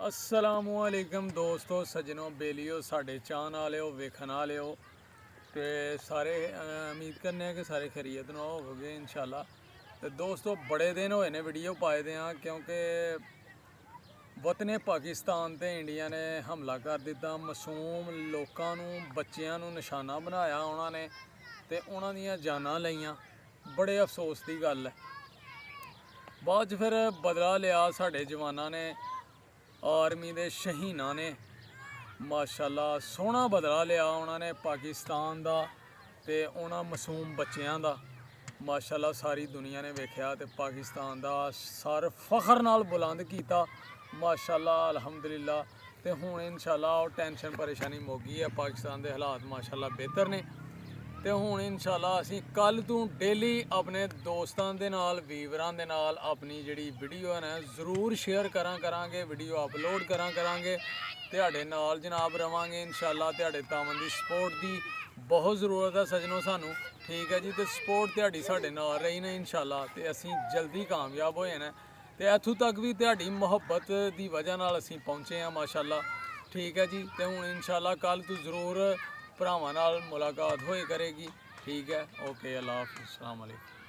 असलामुअलैकुम दोस्तों सज्जनों बेलियो साढ़े चाहन वाले वेखन वाले तो सारे उम्मीद करने कि सारे खैरियत नाल होवोगे इंशाल्लाह। तो दोस्तों बड़े दिन होए ने वीडियो पाए दे हाँ क्योंकि वतने पाकिस्तान ते इंडिया ने हमला कर दिता, मासूम लोगों नूं बच्चियां नूं निशाना बनाया उन्होंने ते उन्हां दियां जानां लईयां। बड़े अफसोस की गल है। बाद च फिर बदला लिया साढ़े जवानां ने, आर्मी दे शहीदां ने माशाअल्लाह सोहना बदला लिया उन्होंने पाकिस्तान दा ते उन्हां मासूम बच्चियां दा। माशाअल्लाह सारी दुनिया ने वेख्या ते पाकिस्तान दा सर फखर नाल बुलंद किया माशाअल्लाह अल्हम्दुलिल्लाह। ते हुण इंशाअल्लाह टेंशन परेशानी मुक्क गई है, पाकिस्तान दे हालात माशाअल्लाह बेहतर ने। तो हुण इंशाअल्लाह असीं कल तों डेली अपने दोस्तां दे नाल वीवरां दे नाल अपनी जिहड़ी वीडियो है जरूर शेयर करांगे, वीडियो अपलोड करांगे। तुहाडे नाल जनाब रवांगे इंशाअल्लाह। तुहाडे तावन दी सपोर्ट दी बहुत ज़रूरत है सजनों सानू, ठीक है जी। तो सपोर्ट तुहाडी साडे नाल रही ना इंशाअल्लाह ते असीं जल्दी कामयाब हो जाना। तो इत्थों तक भी तुहाडी मुहब्बत दी वजह नाल असीं पहुँचे हैं माशाअल्लाह, ठीक है जी। तो हुण इंशाअल्लाह कल तों ज़रूर भरावां नाल मुलाकात होए करेगी, ठीक है। ओके अल्लाह हाफ़िज़, अस्सलाम वालेकुम।